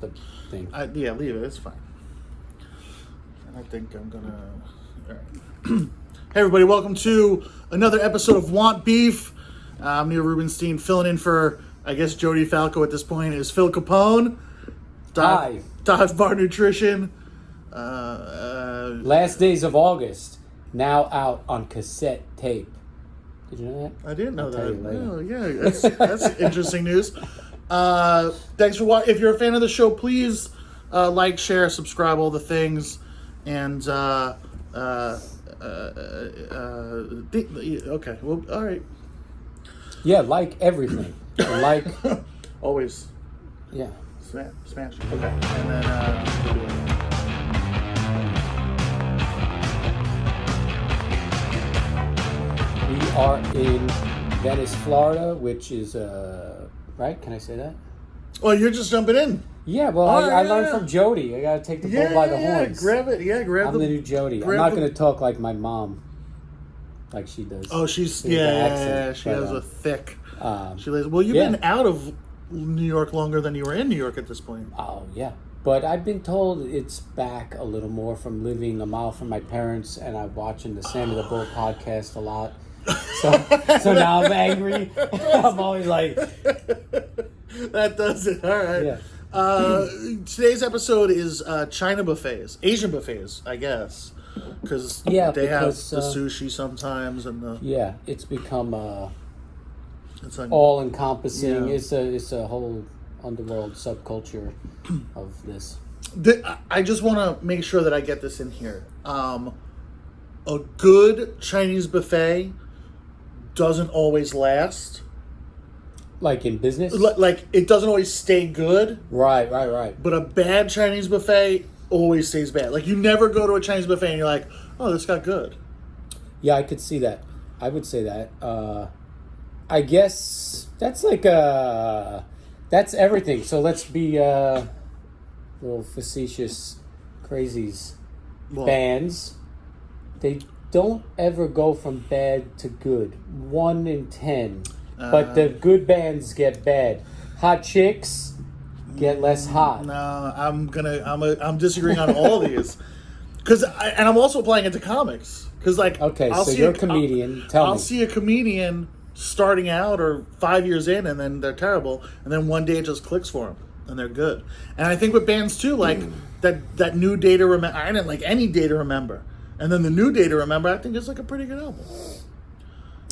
the thing. Yeah, leave it. It's fine. And I think I'm gonna. All right. Hey, everybody! Welcome to another episode of Want Beef. I'm Neil Rubenstein, filling in for, I guess, Jody Falco at this point is Phil Capone. Hi. Dive Bar Nutrition. Last Days of August, now out on cassette tape. Did you know that? I didn't know I'll tell you that. later. Oh, yeah, that's interesting news. Thanks for watching. If you're a fan of the show, please like, share, subscribe, all the things, and okay. Well, all right. Yeah, like everything. And like, Always yeah. smash. Okay, and then We are in Venice, Florida, which is, right? Can I say that? oh, you're just jumping in. Yeah, well, I learned from Jody. I got to take the bull by the horns. Grab it. Yeah, grab I'm the new Jody. I'm grab not the- going to talk like my mom, like she does. Oh, she's With the accent, she but, has a thick. She lays. yeah. Well, you've been out of New York longer than you were in New York at this point. Oh, yeah. But I've been told it's back a little more from living a mile from my parents, and I'm watching the Sam of the Bull podcast a lot. So now I'm angry. I'm always like... That does it. All right. Yeah. Today's episode is China buffets, Asian buffets, I guess, because they have the sushi sometimes and the Yeah, it's become it's like, all-encompassing. Yeah. It's a whole underworld subculture of this. I just want to make sure that I get this in here. A good Chinese buffet doesn't always last. Like in business? Like it doesn't always stay good. Right. But a bad Chinese buffet always stays bad. Like you never go to a Chinese buffet and you're like, oh, this got good. Yeah, I could see that. I would say that. I guess that's like that's everything. So let's be little facetious crazies. Well, Bands, they don't ever go from bad to good. 1 in 10. But the good bands get bad. Hot chicks get less hot. No, I'm disagreeing on all these. And I'm also applying it to comics. Because Okay, so you're a comedian. I'll see a comedian starting out or 5 years in, and then they're terrible, and then one day it just clicks for them, and they're good. And I think with bands too, like that new Day to Remember. I didn't like any Day to Remember, and then the new Day to Remember, I think it's like a pretty good album.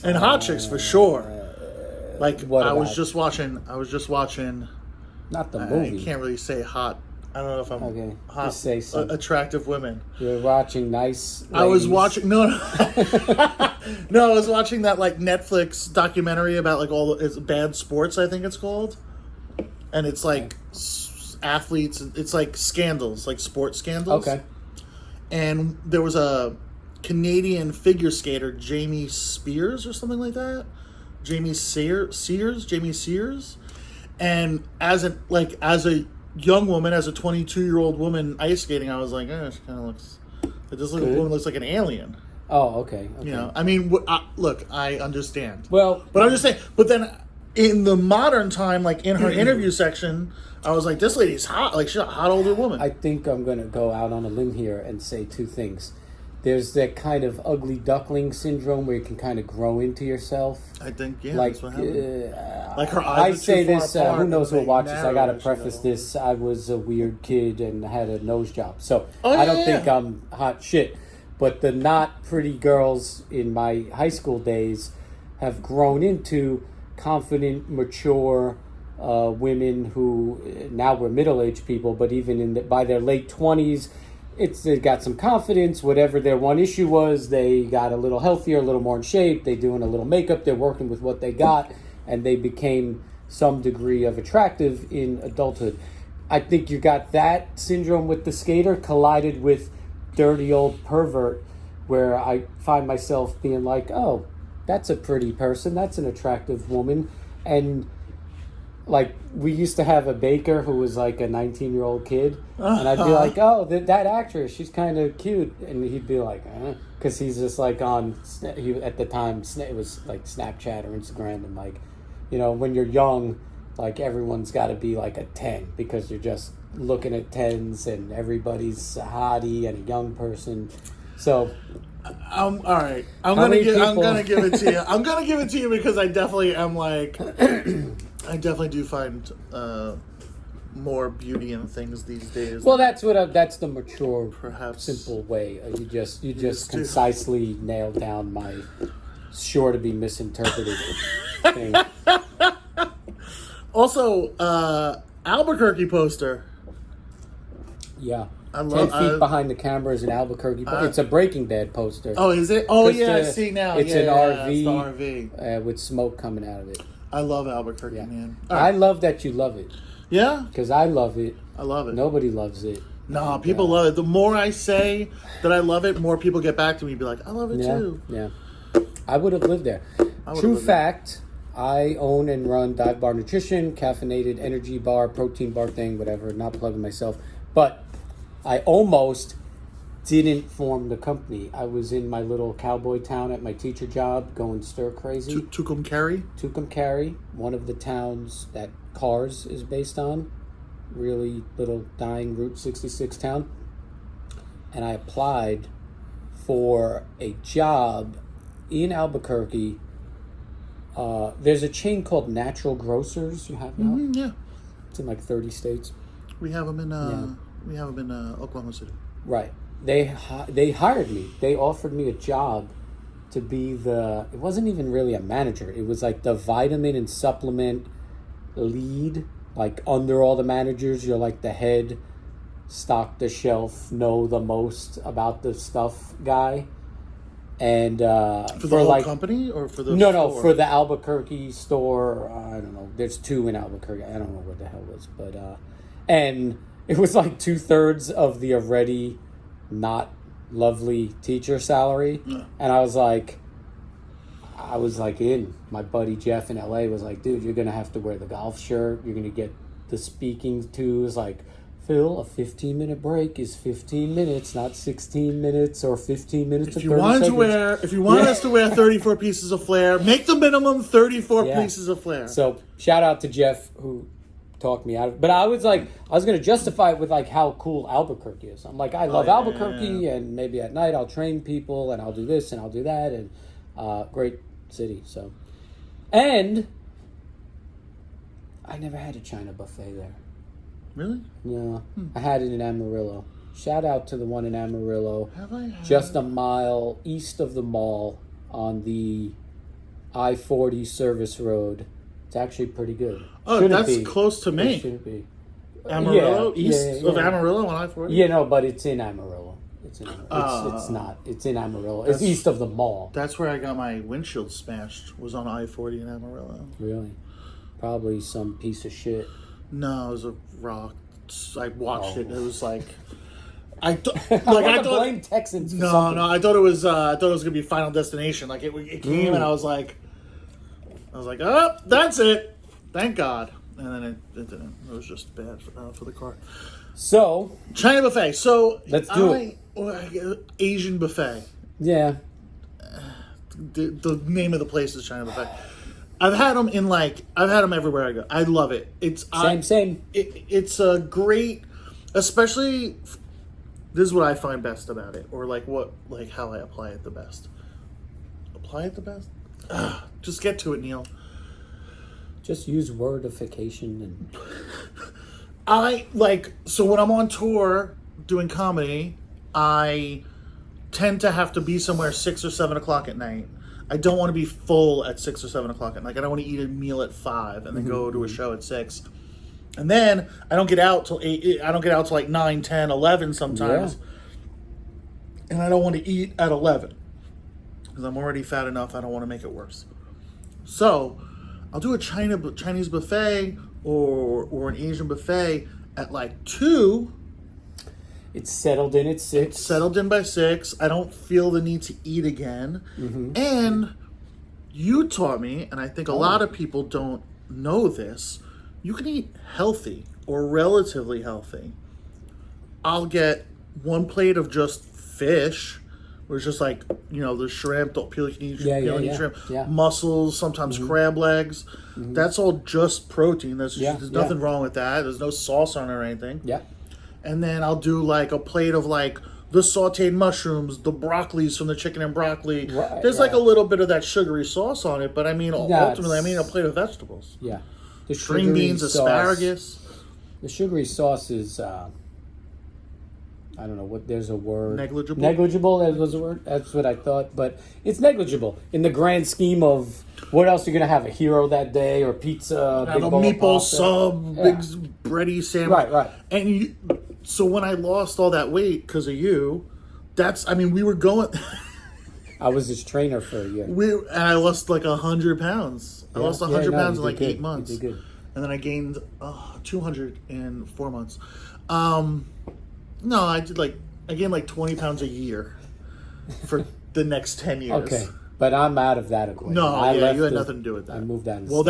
And Hot Chicks for sure. Like I was just watching. Not the I movie. can't really say hot. I don't know if I'm Okay, hot. just say something. Attractive women. You're watching nice ladies. I was watching no, I was watching that like Netflix documentary about like all it's bad sports. I think it's called, and it's like athletes. It's like scandals, like sports scandals. Okay. And there was a Canadian figure skater, Jamie Spears or something like that. Jamie Sears, and as a young woman, as a 22-year-old woman ice skating, I was like, she kind of looks. This little woman looks like an alien. Oh, okay. You know, I mean, look, I understand. Well, but I'm just saying. But then, in the modern time, like in her interview section, I was like, this lady's hot. Like she's a hot older woman. I think I'm going to go out on a limb here and say two things. There's that kind of ugly duckling syndrome where you can kind of grow into yourself. I think, yeah, like, that's what happened. Like her eyes I are say too far this, apart, who knows and who watches, I got to narrow, preface this. I was a weird kid and had a nose job. So Oh, I don't yeah. think I'm hot shit. But the not pretty girls in my high school days have grown into confident, mature women who now we're middle-aged people, but even by their late 20s, they got some confidence. Whatever their one issue was, they got a little healthier, a little more in shape. They're doing a little makeup. They're working with what they got, and they became some degree of attractive in adulthood. I think you got that syndrome with the skater collided with dirty old pervert, where I find myself being like, oh, that's a pretty person. That's an attractive woman. And like we used to have a baker who was like a 19-year-old kid, and I'd be like, oh, that actress, she's kind of cute, and he'd be like, because he's just like on, at the time it was like Snapchat or Instagram, and like, you know, when you're young, like everyone's got to be like a 10 because you're just looking at tens, and everybody's a hottie and a young person. So, all right. How many people- I'm gonna give it to you. I'm gonna give it to you because I definitely am like, I definitely do find more beauty in things these days. well, that's the mature, Perhaps. simple way. You just do. concisely nailed down my sure to be misinterpreted thing. Also, Albuquerque poster. Yeah. I 10 love. feet behind the camera is an Albuquerque. It's a Breaking Bad poster. Oh, is it? Oh, Just yeah. I the- see now. it's yeah, an yeah, RV, it's the RV. with smoke coming out of it. I love Albuquerque, Yeah. man. I love that you love it, Yeah, because I love it. I love it. Nobody loves it. No, people love it. The more I say that I love it, more people get back to me and be like, I love it Yeah, too. yeah. I would have lived there. would've True lived there. fact, I own and run Dive Bar Nutrition, caffeinated energy bar, protein bar thing, whatever, not plugging myself. But I almost didn't form the company. I was in my little cowboy town at my teacher job going stir crazy. Tucumcari? Tucumcari, one of the towns that Cars is based on. Really little dying Route 66 town. And I applied for a job in Albuquerque. There's a chain called Natural Grocers. You have now? Yeah. It's in like 30 states. We have them in, we have them in Oklahoma City. Right. They hired me. They offered me a job to be it wasn't even really a manager. It was like the vitamin and supplement lead. Like under all the managers, you're like the head, stock the shelf, know the most about the stuff guy. And For the whole company or for the store? for the Albuquerque store. I don't know. There's two in Albuquerque. I don't know what the hell it was, but and it was like 2/3 of the already not lovely teacher salary. Yeah. And I was like in. My buddy Jeff in LA was like, dude, you're gonna have to wear the golf shirt. You're gonna get the speaking twos. Like, Phil, a 15-minute break is 15 minutes, not 16 minutes or 15 minutes. If you wanted us to wear 34 pieces of flair, make the minimum 34 Yeah. pieces of flair. So shout out to Jeff who talked me out of it. But I was going to justify it with like how cool Albuquerque is. I'm like, I love Albuquerque, and maybe at night I'll train people and I'll do this and I'll do that, and great city. So, and I never had a China buffet there. Really? No, I had it in Amarillo. Shout out to the one in Amarillo, Have I had just a mile east of the mall on the I-40 service road. It's actually pretty good. Oh, Shouldn't that's be. close to It me. shouldn't be. Amarillo? Yeah, East yeah, of yeah. Amarillo on I-40? Yeah, no, but it's in Amarillo. It's not. It's in Amarillo. It's That's- east of the mall. That's where I got my windshield smashed, was on I-40 in Amarillo. Really? Probably some piece of shit. No, it was a rock. I watched it. It was like... I want to blame Texans for something. No, I thought it was gonna be Final Destination. Like it came and I was like, oh, that's it. Thank God. And then it didn't. It was just bad for the car. So, China buffet. So Let's do it. Asian buffet. yeah. The name of the place is China buffet. I've had them everywhere I go. I love it. It's Same. It's a great, especially. This is what I find best about it, or how I apply it the best. Apply it the best? Just get to it, Neil. Just use wordification and... So when I'm on tour doing comedy, I tend to have to be somewhere 6 or 7 o'clock at night. I don't want to be full at 6 or 7 o'clock at night. I don't want to eat a meal at 5 and then go to a show at 6. And then I don't get out till 8. I don't get out till like 9, 10, 11 sometimes. Yeah. And I don't want to eat at 11 because I'm already fat enough. I don't want to make it worse. So I'll do a Chinese buffet or an Asian buffet at like 2. It's settled in at 6. It's settled in by 6. I don't feel the need to eat again. Mm-hmm. And you taught me, and I think a lot of people don't know this, you can eat healthy or relatively healthy. I'll get 1 plate of just fish where it's just like, the shrimp, the peeling shrimp, yeah. mussels, sometimes crab legs. That's all just protein. There's nothing wrong with that. There's no sauce on it or anything. Yeah. And then I'll do like a plate of like the sauteed mushrooms, the broccolis from the chicken and broccoli. Right, There's like a little bit of that sugary sauce on it, but I mean, ultimately, I mean a plate of vegetables. Yeah. The String beans, asparagus. The sugary sauce is, I don't know what. There's a word. Negligible. Negligible. That was a word. That's what I thought, but it's negligible in the grand scheme of what else you're gonna have, a hero that day or pizza, Have a meatball sub, big bready sandwich. Right. And so when I lost all that weight because of you, we were going. I was his trainer for a year. And I lost like 100 pounds. I lost 100 pounds in like 8 months. You did good. And then I gained 200 in 4 months. No, I gained like 20 pounds a year for the next 10 years. Okay. But I'm out of that equation. No, you had nothing to do with that. I moved out of Well,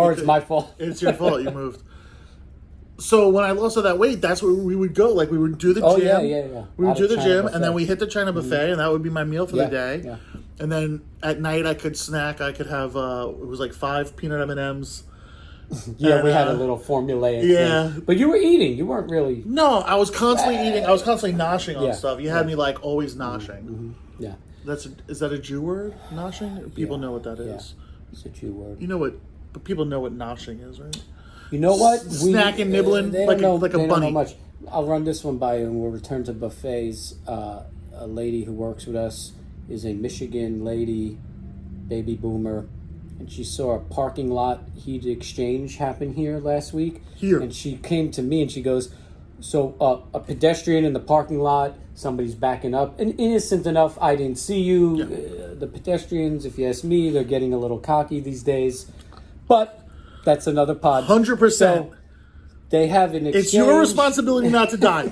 it's my fault. It's your fault. You moved. So when I lost all that weight, that's where we would go. Like we would do the gym. Yeah. We would do the China gym, buffet. and then we hit the China buffet, and that would be my meal for the day. Yeah. And then at night, I could snack. I could have it was like 5 peanut M&Ms. Yeah, we had a little formulaic thing. But you were eating. You weren't really. No, I was constantly eating. I was constantly noshing on stuff. You had me like always noshing. Mm-hmm. Yeah. Is that a Jew word? Noshing? People know what that is. It's a Jew word. You know what? But people know what noshing is, right? You know what? Snacking, nibbling, like a bunny. Don't know much. I'll run this one by you, and we'll return to buffets. A lady who works with us is a Michigan lady, baby boomer, and she saw a parking lot heat exchange happen here last week. And she came to me and she goes, so a pedestrian in the parking lot, somebody's backing up, and innocent enough, I didn't see you. The pedestrians, if you ask me, they're getting a little cocky these days. But that's another pod. 100%. So they have an exchange. It's your responsibility not to die.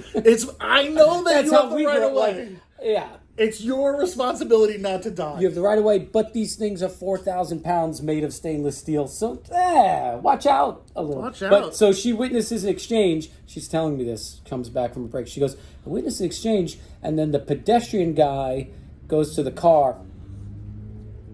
I know that you have the right of way. Yeah. It's your responsibility not to die. You have the right of way, but these things are 4,000 pounds made of stainless steel. So, watch out a little. Watch out. But so she witnesses an exchange. She's telling me this, comes back from a break. She goes, I witnessed an exchange, and then the pedestrian guy goes to the car.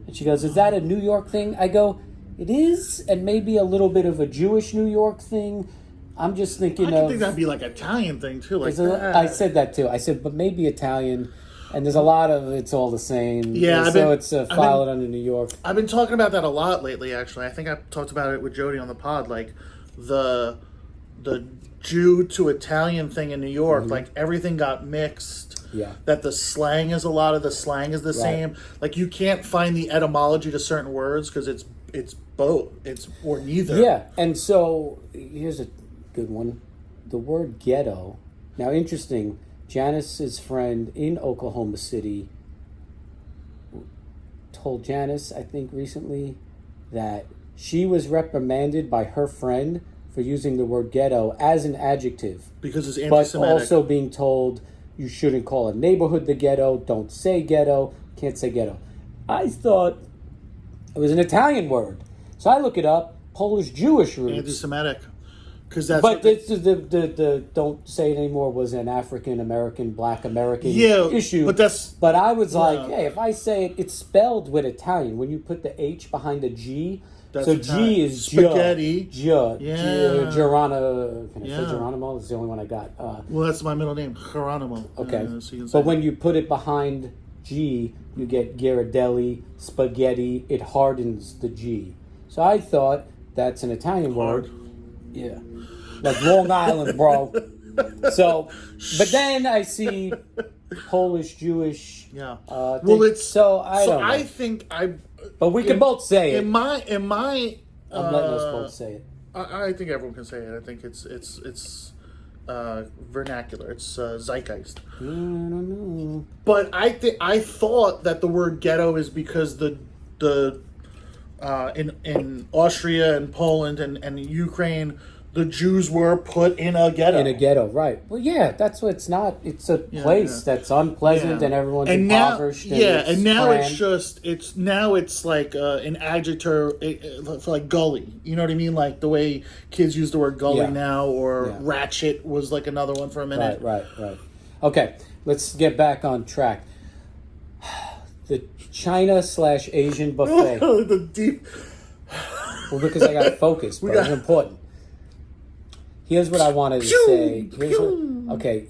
And she goes, is that a New York thing? I go, it is, and maybe a little bit of a Jewish New York thing. I'm just thinking I think that'd be like an Italian thing, too. I said that, too. I said, but maybe Italian. And there's a lot of it's all the same. Yeah, it's filed under New York. I've been talking about that a lot lately, actually. I think I talked about it with Jody on the pod, like the Jew to Italian thing in New York. Like everything got mixed. Yeah. That the slang is the same. Like you can't find the etymology to certain words because it's both. It's or neither. Yeah, and so here's a good one. The word ghetto. Now, interesting. Janice's friend in Oklahoma City told Janice, I think recently, that she was reprimanded by her friend for using the word ghetto as an adjective. Because it's anti-Semitic. But also being told you shouldn't call a neighborhood the ghetto, don't say ghetto, can't say ghetto. I thought it was an Italian word. So I look it up, Polish-Jewish roots. Anti-Semitic. But the don't say it anymore was an African American, Black American issue. But I was like, hey, if I say it, it's spelled with Italian. When you put the H behind the G, so Italian. G is spaghetti. Geronimo. Can I say Geronimo? It's the only one I got. Well, that's my middle name, Geronimo. Okay, but when you put it behind G, you get Ghirardelli, spaghetti. It hardens the G. So I thought that's an Italian word. Yeah. Like Long Island, bro. So, but then I see Polish, Jewish. Yeah. Well, it's so I don't know. I think I. But we can both say it. In my. I'm letting us both say it. I think everyone can say it. I think it's vernacular. It's zeitgeist. I don't know. But I thought that the word ghetto is because the in Austria and Poland and Ukraine, the Jews were put in a ghetto. In a ghetto, right. Well, yeah, that's what it's not. It's a place that's unpleasant and everyone's impoverished. And now it's like an adjective for like gully. You know what I mean? Like the way kids use the word gully now, or ratchet was like another one for a minute. Right. Okay, let's get back on track. China/Asian buffet. The deep. Well, because I got focused, but it's important. Here's what I wanted to say.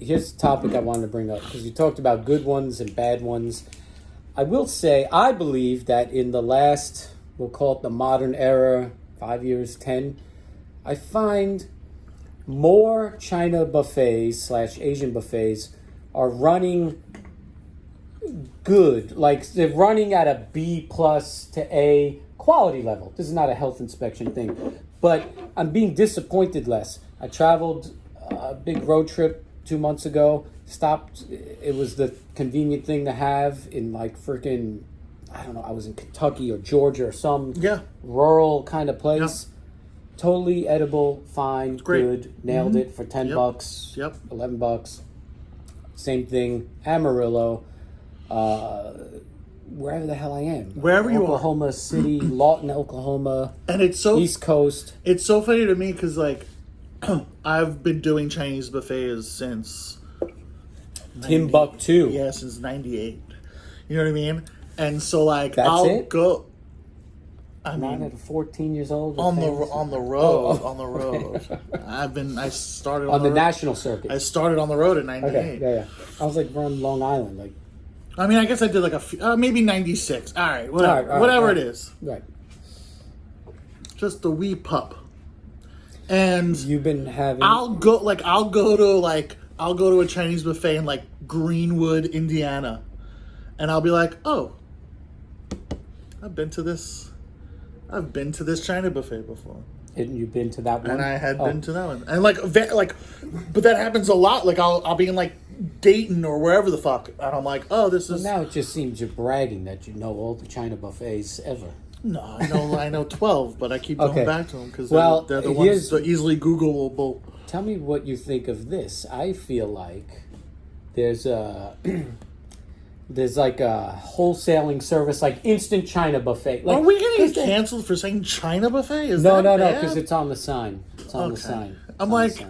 Here's the topic I wanted to bring up, because you talked about good ones and bad ones. I will say, I believe that in the last, we'll call it the modern era, 5 years, 10, I find more China buffets/Asian buffets are running good. Like, they're running at a B+ to A quality level. This is not a health inspection thing, but I'm being disappointed less. I traveled a big road trip 2 months ago, stopped. It was the convenient thing to have in like freaking, I don't know, I was in Kentucky or Georgia or some rural kind of place. Totally edible, fine, good, nailed it for $10, $11. Same thing, Amarillo, wherever the hell I am. Wherever you are. Oklahoma City, Lawton, Oklahoma, and it's so East Coast. It's so funny to me because, like, I've been doing Chinese buffets since Timbuktu. Yeah, since 98. You know what I mean? And so, like, That's go. I mean, at 14 years old. On the road. I started on the national circuit. I started on the road in 98. Okay, yeah. I was like from Long Island, like. I mean, I guess I did like maybe 96. All right, whatever it is. Right. Just a wee pup. And you've been having. I'll go to a Chinese buffet in like Greenwood, Indiana, and I'll be like, oh, I've been to this China buffet before. And you've been to that one? And I had been to that one. And but that happens a lot. Like I'll be in like Dayton or wherever the fuck, and I'm like, oh, this is. Now it just seems you're bragging that you know all the China buffets ever. No, I know 12, but I keep going back to them because they're the ones that are easily Googleable. Tell me what you think of this. I feel like there's like a wholesaling service, like instant China buffet. Like, are we going to get canceled for saying China buffet? No, because it's on the sign. It's on the sign. I'm like,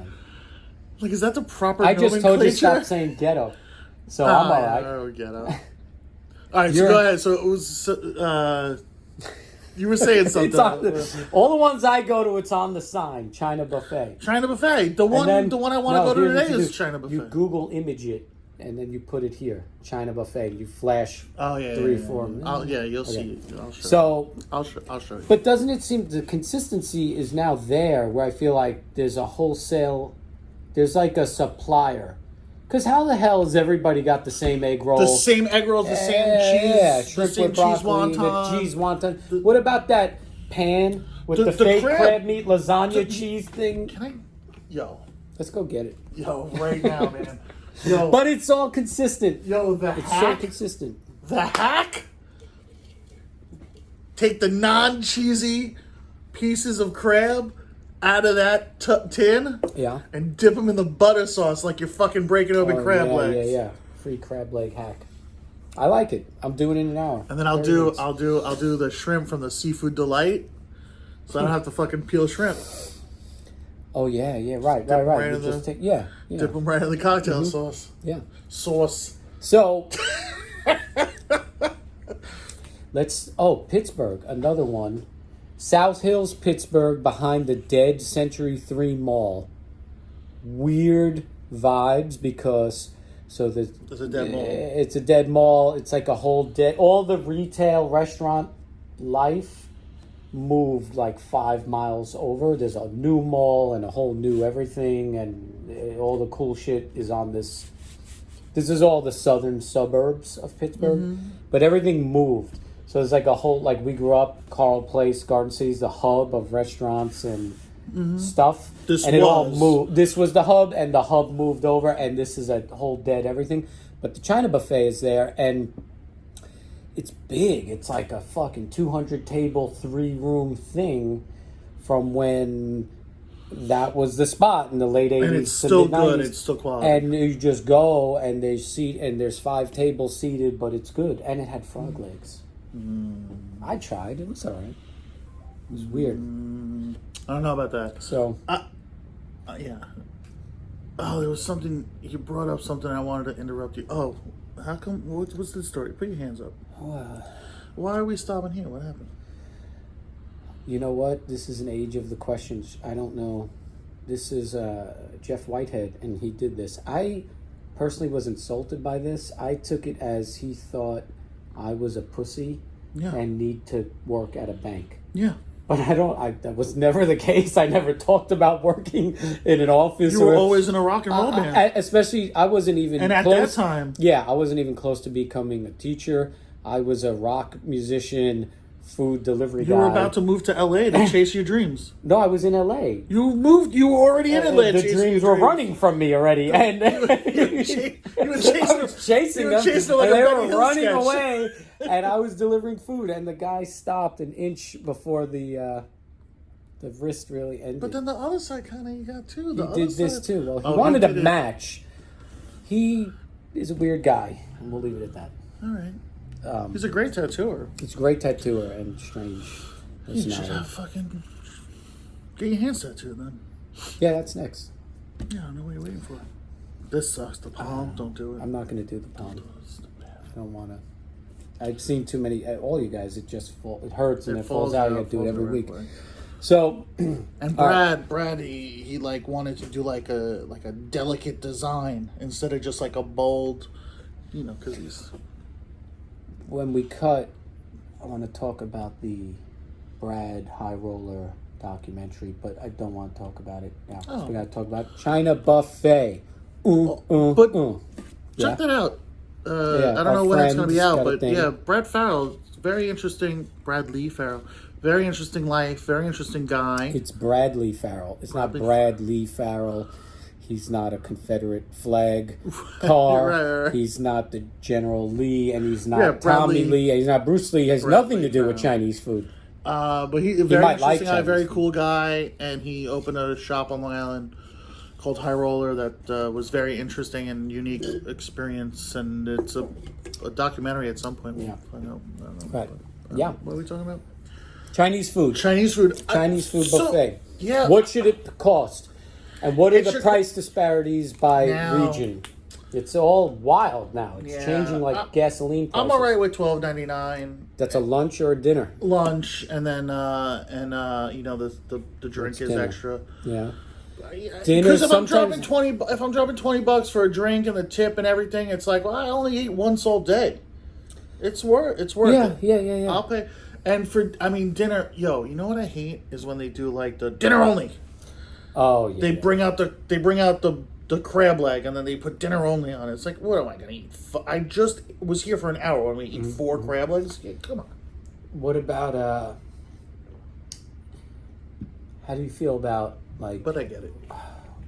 is that the proper I nomenclature? just told you to stop saying ghetto. So I'm all right. Oh, ghetto. All right, so go ahead. So it was... you were saying something. All the ones I go to, it's on the sign. China buffet. China buffet. The one I want to go to today is China buffet. You Google image it, and then you put it here, China buffet. You flash. Oh yeah, 3 or 4. You'll see it. I'll show you. But doesn't it seem the consistency is now there? Where I feel like there's a wholesale, there's like a supplier. Because how the hell has everybody got the same egg roll? The same egg rolls, the same cheese, shrimp the same with broccoli, the cheese wonton. What about that pan with the fake crab meat lasagna cheese thing? Let's go get it. Right now, man. But it's all consistent. It's so consistent. The hack? Take the non-cheesy pieces of crab out of that tin, and dip them in the butter sauce like you're fucking breaking open crab legs. Yeah. Free crab leg hack. I like it. I'm doing it in an hour. And then I'll do the shrimp from the Seafood Delight, so I don't have to fucking peel shrimp. Oh yeah, right. Dip them right in the cocktail sauce. Yeah, sauce. So Pittsburgh, another one. South Hills, Pittsburgh, behind the dead Century 3 Mall. Weird vibes because it's a dead mall. It's a dead mall. It's like a whole dead. All the retail restaurant life moved like 5 miles over. There's a new mall and a whole new everything, and all the cool shit is on this. This is all the southern suburbs of Pittsburgh, but everything moved. So it's like a whole, like we grew up, Carl Place, Garden City's the hub of restaurants and stuff. It all moved. This was the hub, and the hub moved over, and this is a whole dead everything. But the China buffet is there, and it's big. It's like a fucking 200 table, 3-room thing from when that was the spot in the late 80s. And it's still good. 90s. It's still quality. And you just go, and there's 5 tables seated, but it's good. And it had frog legs. I tried. It was all right. It was weird. I don't know about that. So, yeah. Oh, there was something. You brought up something. I wanted to interrupt you. Oh, How come? What's the story? Put your hands up. Well, Why are we stopping here? What happened? you know what? This is an age of the questions. I don't know. This is Jeff Whitehead, and he did this. I personally was insulted by this. I took it as he thought I was a pussy and need to work at a bank. Yeah. But that was never the case. I never talked about working in an office. You were always in a rock and roll band. Especially, I wasn't even and close. at that time. Yeah, I wasn't even close to becoming a teacher. I was a rock musician, food delivery guy. You were about to move to LA to chase your dreams. No, I was in LA. You were already in LA. The dreams were running from me already. And you were chasing I was chasing them. like and they a were Benny Hill running sketch. away. And I was delivering food. And the guy stopped an inch before the wrist really ended. But then the other side kind of you got too. He did this too. Well, he wanted a match. He is a weird guy. And we'll leave it at that. All right. He's a great tattooer. He's a great tattooer and strange You should personality. have fucking get your hands tattooed then. Yeah, that's next. Yeah, I know what you're waiting for. This sucks. The palm, don't do it. I'm not going to do the palm. I don't want to. I've seen too many. All you guys, it hurts and it falls out. You got to do it every week. So, and Brad, he like wanted to do like a delicate design instead of just like a bold, because he's. When we cut, I want to talk about the Brad High Roller documentary, but I don't want to talk about it now. Oh. We got to talk about China Buffet. Check that out. I don't our know when it's going to be friends out, got a but thing. Brad Farrell, very interesting. Bradley Farrell, very interesting life, very interesting guy. It's Bradley Farrell. It's not Bradley Farrell. He's not a Confederate flag car. Right. He's not the General Lee, and he's not Bradley- Tommy Lee. And he's not Bruce Lee. He has Bradley nothing to do with Farrell. Chinese food. But he's a very might like interesting guy, Chinese very food. cool guy, and he opened a shop on Long Island called High Roller that was very interesting and unique experience, and it's a documentary at some point. Yeah. I don't know. Right. Yeah. What are we talking about? Chinese food. Chinese food. Chinese food buffet. Yeah. What should it cost? And what are It the should- price disparities by Now- region? It's all wild now. It's Yeah. changing like gasoline prices. I'm all right with $12.99 That's a lunch or a dinner? lunch, and then the drink is dinner? extra. Yeah. Because Dinner if I'm sometimes. dropping $20 for a drink and the tip and everything, it's like, well, I only eat once all day. It's worth it. Yeah. I'll pay. And dinner. Yo, you know what I hate is when they do like the dinner only. Oh yeah. They bring out the crab leg and then they put dinner only on it. It's like, what am I gonna eat? I just was here for an hour. When we eat 4 crab legs, yeah, come on. What about how do you feel about like? But I get it.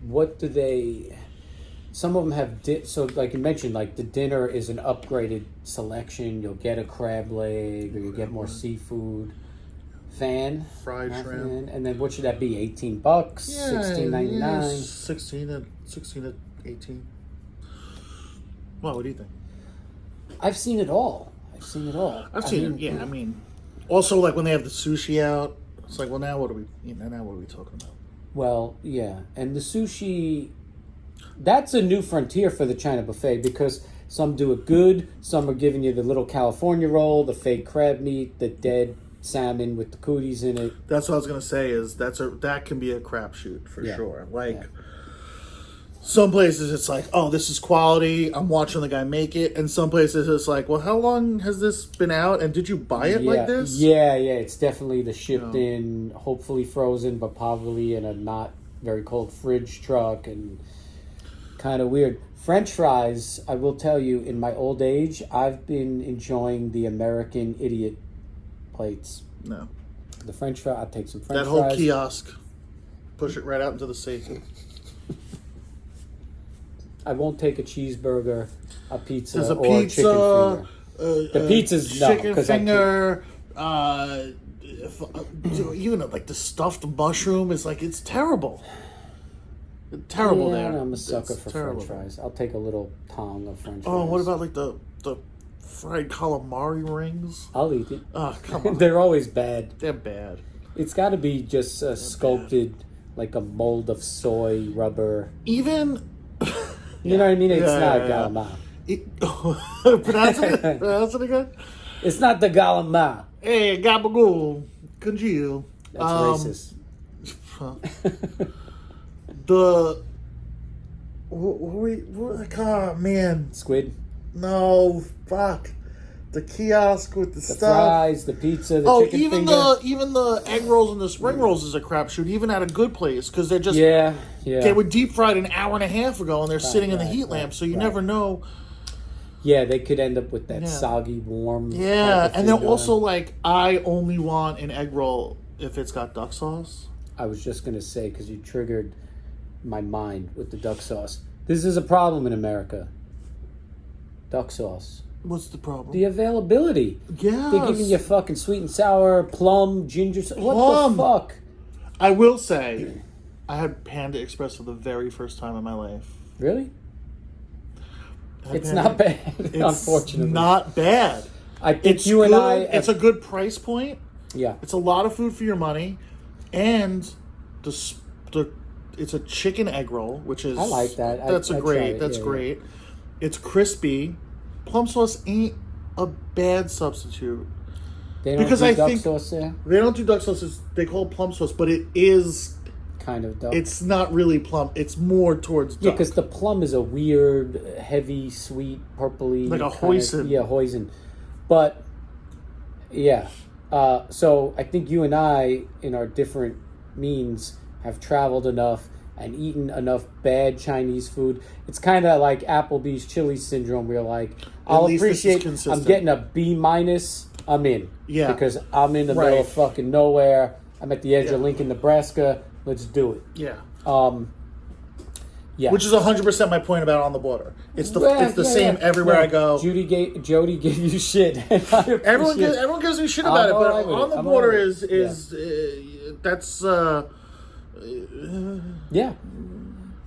What do they? Some of them have so like you mentioned, like the dinner is an upgraded selection. You'll get a crab leg, or you get more seafood. Fried shrimp. and then what should that be? $18, $16.99. 16 to 18. Well, what do you think? I've seen it all. I've seen it. Yeah, I mean, also like when they have the sushi out, it's like, well, now what are we talking about? Well, yeah, and the sushi. That's a new frontier for the China buffet because some do it good. Some are giving you the little California roll, the fake crab meat, the dead salmon with the cooties in it. That's what I was gonna say. Is that can be a crapshoot for sure. Like some places, it's like, oh, this is quality. I'm watching the guy make it, and some places it's like, well, how long has this been out, and did you buy it like this? Yeah. It's definitely the shipped in, hopefully frozen, but probably in a not very cold fridge truck and. Kind of weird. French fries, I will tell you, in my old age, I've been enjoying the American idiot plates. No. The French fry, I'll take some French That whole fries. kiosk, push it right out into the sea. I won't take a cheeseburger, a pizza, There's a or pizza, chicken finger. The pizza's no, chicken 'cause I finger. Even like the stuffed mushroom is like it's terrible. Terrible yeah, there. I'm a sucker It's for terrible. French fries. I'll take a little tong of French fries. Oh, what about like the fried calamari rings? I'll eat it. Oh, come on. They're always bad. They're bad. It's got to be just sculpted like a mold of soy rubber. Even You know what I mean? It's Yeah, not yeah, yeah. calamari. Pronounce it. Pronounce it again. It's not the Galama. Hey, gabagool, congeal. That's racist. The oh man, Squid. no, fuck. The kiosk with the The stuff. fries, the pizza, the chicken finger. even the egg rolls and the spring rolls is a crapshoot. Even at a good place, because they're just Yeah. they were deep fried an hour and a half ago, and they're sitting in the heat lamp, so you never know. Yeah, they could end up with that soggy, warm. Yeah, type of and they're thing also going. like, I only want an egg roll if it's got duck sauce. I was just gonna say, because you triggered my mind with the duck sauce. This is a problem in America. Duck sauce. What's the problem? The availability. Yeah, They're giving you fucking sweet and sour, plum, ginger. What Plum. the fuck? I will say, I had Panda Express for the very first time in my life. Really? It's Panda- not bad, It's unfortunately. not bad. I think It's you and good. I. It's a good price point. Yeah. It's a lot of food for your money, and it's a chicken egg roll, which is I like that. That's I great. tried it. That's Yeah, great. It's crispy. Plum sauce ain't a bad substitute. They don't because do I duck think- sauce there. They don't do duck sauce. They call it plum sauce, but it is. Kind of duck. It's not really plum. It's more towards Yeah, duck. because the plum is a weird, heavy, sweet, purpley. Like a kind of- hoisin. Yeah, hoisin. But, yeah. So I think you and I, in our different means, have traveled enough and eaten enough bad Chinese food. It's kind of like Applebee's chili syndrome, where you're like, I'll least this is appreciate, I'm consistent. getting a B-, I'm in. Yeah. Because I'm in the middle of Right. fucking nowhere. I'm at the edge of Yeah. Lincoln, Nebraska. Let's do it. Yeah. Yeah. Which is 100% my point about On the Border. It's the Yeah, it's the yeah, same yeah. everywhere No, I go. Jody gave you shit. Everyone gives me shit about it, but alright with On it. the I'm Border alright with is that's yeah.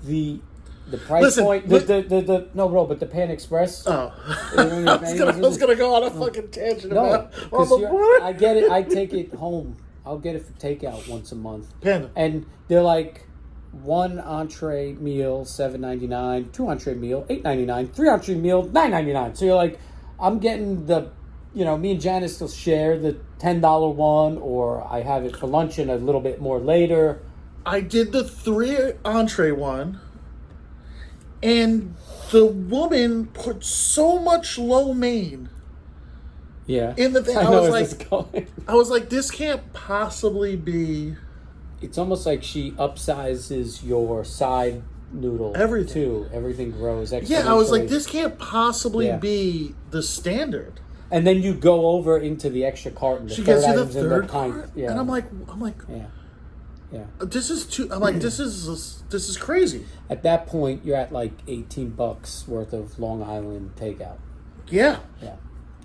The price Listen, point. The no, bro, but the Pan Express. oh. I I was gonna go on a fucking tangent No, about On the because Border. I get it. I take it home. I'll get it for takeout once a month. Panda. And they're like, one entree meal $7.99, two entree meal $8.99, three entree meal $9.99. So you're like, I'm getting the, me and Janice will share the $10 one, or I have it for lunch and a little bit more later. I did the 3 entree one, and the woman put so much lo mein Yeah. in the thing. I I know was where like, this is going. I was like, this can't possibly be. It's almost like she upsizes your side noodle. Everything. Too. Everything grows exponentially. Yeah, I was like, this can't possibly Yeah. be the standard. And then you go over into the extra carton. The She third gets you the items in third pint. cart, Yeah. and I'm like, Yeah. this is too. I'm like, this is crazy. At that point, you're at like $18 worth of Long Island takeout. Yeah. Yeah.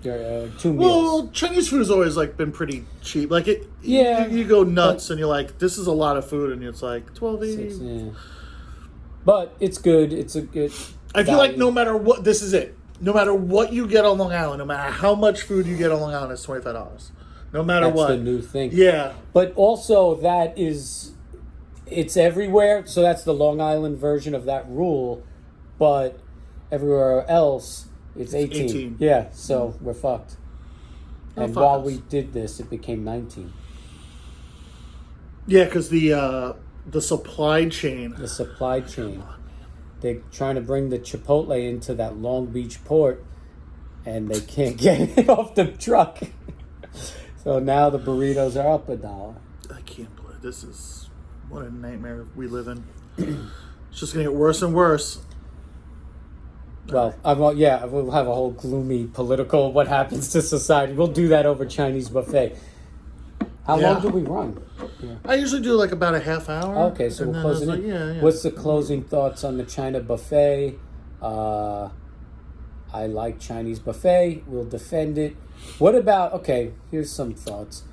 You're 2 meals. Well, Chinese food has always like been pretty cheap. Like it. Yeah, You go nuts, and you're like, this is a lot of food, and it's like $12.80. Yeah. But it's good. It's a good. I feel like value. no matter what, this is it. No matter what you get on Long Island, no matter how much food you get on Long Island, it's $25. No matter That's what. the new thing. Yeah. But also it's everywhere. So that's the Long Island version of that rule. But everywhere else, it's 18. 18. Yeah. So we're fucked. Oh, And fuck while us. we did this, it became 19. Yeah, because the supply chain. The supply chain. They're trying to bring the Chipotle into that Long Beach port, and they can't get it off the truck. So now the burritos are up $1. I can't believe this is what a nightmare we live in. It's just gonna get worse and worse. Well, we'll have a whole gloomy political what happens to society. We'll do that over Chinese buffet. How Yeah. long do we run? Yeah. I usually do like about a half hour. Okay, so and we're then closing it's in. like, yeah. What's the closing thoughts on the China buffet? I like Chinese buffet. We'll defend it. What about, okay, here's some thoughts.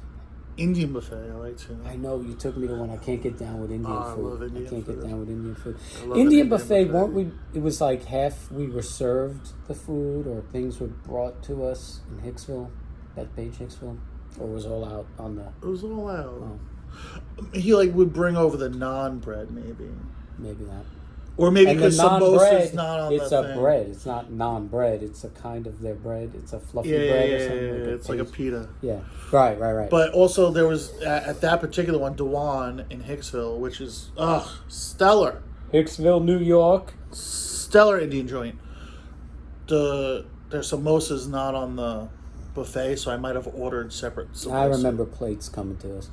Indian buffet? I like to. I know you took me to one. I can't get down with Indian I food. love Indian I can't food. get down with Indian food. I love Indian an buffet, buffet. weren't we? It was like half we were served the food, or things were brought to us in Hicksville, that page Hicksville, or was all out on the. It was all out. Oh, He like would bring over the naan bread, maybe. maybe that. Or maybe And the because non-bread, samosa's not on it's the a thing. bread. It's not non-bread. It's a kind of their bread. It's a fluffy Yeah, bread or something. it's like a pita. Yeah, right. But also there was, at that particular one, Dewan in Hicksville, which is, stellar. Hicksville, New York. Stellar Indian joint. Their samosa's not on the buffet, so I might have ordered separate samosa. I remember plates coming to us.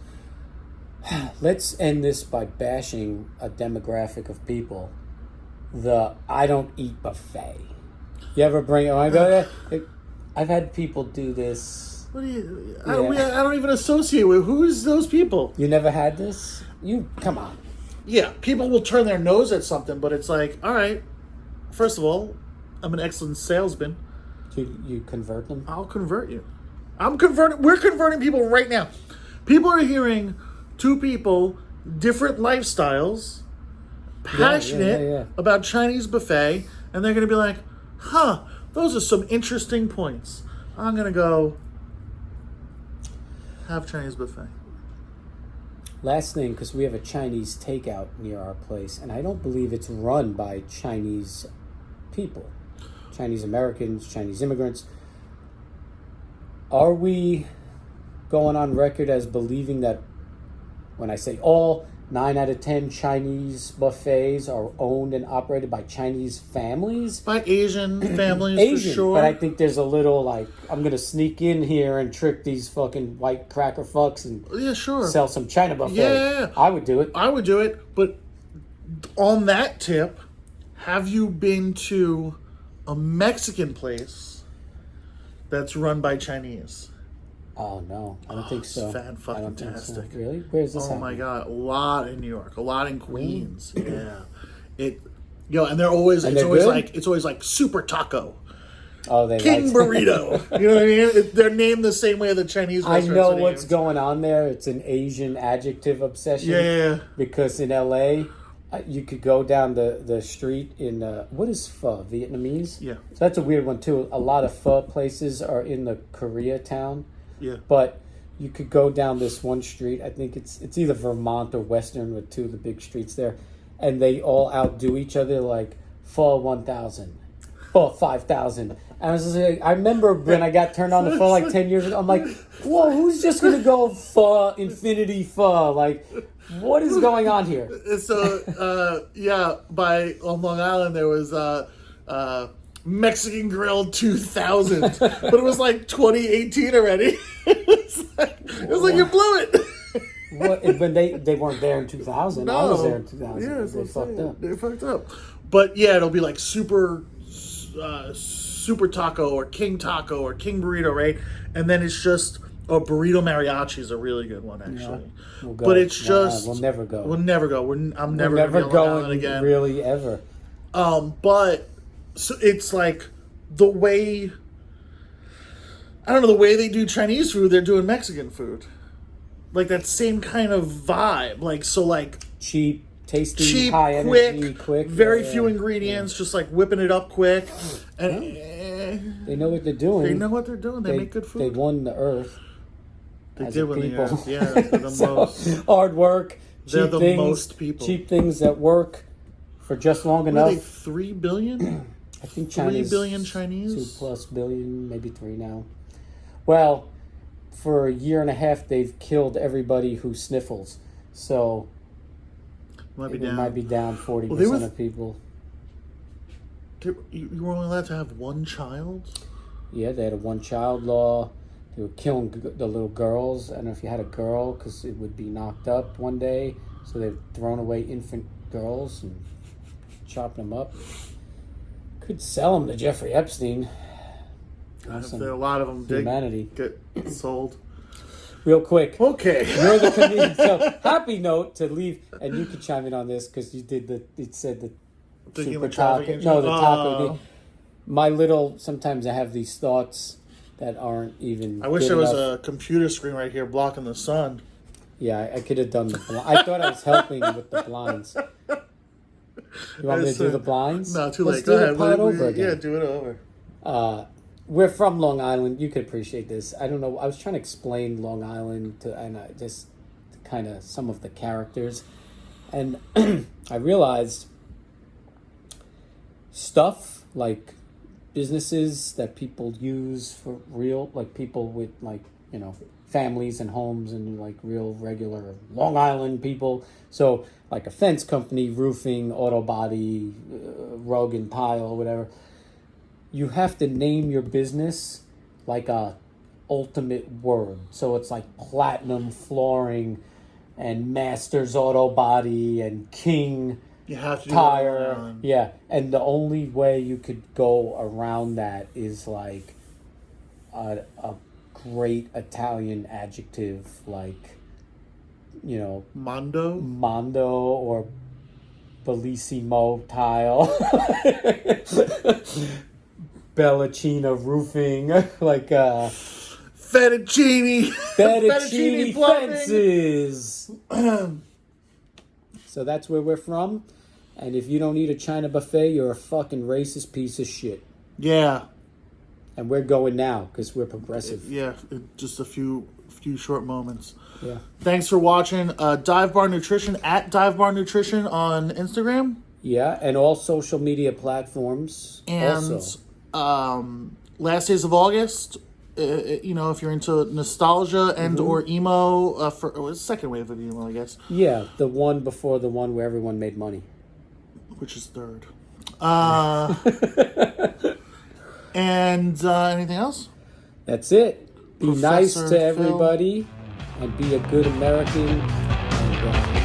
Let's end this by bashing a demographic of people. The I don't eat buffet. You ever bring it? I go there. I've had people do this. What do you? Yeah. I don't even associate with who's those people. You never had this? You come on. Yeah, people will turn their nose at something, but it's like, all right. First of all, I'm an excellent salesman. You convert them? I'll convert you. I'm converting. We're converting people right now. People are hearing two people, different lifestyles, passionate about Chinese buffet, and they're going to be like, huh, those are some interesting points. I'm going to go have Chinese buffet. Last thing, because we have a Chinese takeout near our place, and I don't believe it's run by Chinese people. Chinese Americans, Chinese immigrants. Are we going on record as believing that when I say all, 9 out of 10 Chinese buffets are owned and operated by Chinese families? By Asian families, Asian, for sure. but I think there's a little like, I'm going to sneak in here and trick these fucking white cracker fucks and sell some China buffet. Yeah. I would do it. I would do it, but on that tip, have you been to a Mexican place that's run by Chinese? Oh, no. I don't think so. It's fan-fucking-tastic. So. Really? Where's this my God. A lot in New York. A lot in Queens. Yeah. And they're always, And it's they're always good? it's always like super taco. Oh, they King burrito. You know what I mean? They're named the same way the Chinese I restaurants know are what's named. going on there. It's an Asian adjective obsession. Yeah. Because in LA, you could go down the street in, what is pho? Vietnamese? Yeah. So that's a weird one, too. A lot of pho places are in the Koreatown. Yeah. But you could go down this one street. I think it's either Vermont or Western with two of the big streets there. And they all outdo each other like pho 1,000, pho 5,000. And I was just like, I remember when I got turned on to pho like 10 years ago. I'm like, whoa, who's just going to go pho, infinity pho? Like, what is going on here? So, on Long Island there was Mexican Grill 2000, but it was like 2018 already. it was like you blew it. What? When they weren't there in 2000. I was there in 2000. Yeah, they fucked up. They fucked up. But yeah, it'll be like super taco or king burrito, right? And then it's just burrito mariachi is a really good one actually. Yeah, we'll go. But it's just we'll never go. I'm never We're never going going again. really ever. But so it's like the way they do Chinese food, they're doing Mexican food. Like that same kind of vibe. Like so like Cheap, tasty, high quick, energy, quick. very few ingredients, just like whipping it up quick. And They know what they're doing. they know what they're doing. They make good food. They won the earth. They as did a win the people. earth. Yeah, they're the So, most. hard work. They're cheap the things, most people. Cheap things that work for just long What enough. are they, 3 billion? I think 3 China's billion Chinese? 2+ billion, maybe 3 now. Well, for a year and a half, they've killed everybody who sniffles. So Might be it down. might be down 40% Well, of people. You were only allowed to have one child? Yeah, they had a one-child law. They were killing the little girls. I don't know if you had a girl, because it would be knocked up one day. So they've thrown away infant girls and chopping them up. Could sell them to Jeffrey Epstein. A lot of them humanity. did get sold. Real quick. Okay. You're the comedian. So, happy note to leave, and you can chime in on this because you did it said the Thinking super of the traffic taco. engine? No, the taco. Oh. My little, sometimes I have these thoughts that aren't even. I wish good there was enough. a computer screen right here blocking the sun. Yeah, I could have done the blinds. I thought I was helping with the blinds. You want me to do the blinds? No, too Let's late. do Go the ahead. pod over again. Yeah, do it over. We're from Long Island. You could appreciate this. I don't know. I was trying to explain Long Island and I just kind of some of the characters, and I realized stuff, like businesses that people use for real, like people with like, you know, families and homes and like real regular Long Island people. So like a fence company, roofing, auto body, rug and tile, whatever. You have to name your business like a ultimate word. So it's like Platinum Flooring and Masters Auto Body and King You have to do Tire. that. Yeah. And the only way you could go around that is like a great Italian adjective, like, you know, Mondo or Bellissimo Tile. Bellacina Roofing, like Fettuccine Fettuccine Fences. So that's where we're from. And if you don't eat a China buffet, you're a fucking racist piece of shit. Yeah. And we're going now because we're progressive. Yeah, just a few short moments. Yeah. Thanks for watching Dive Bar Nutrition at Dive Bar Nutrition on Instagram. Yeah, and all social media platforms. And also. Last Days of August, you know, if you're into nostalgia and or emo, for second wave of emo, I guess. Yeah, the one before the one where everyone made money. Which is third. And anything else? That's it. Be nice Professor to Phil. everybody and be a good American. And,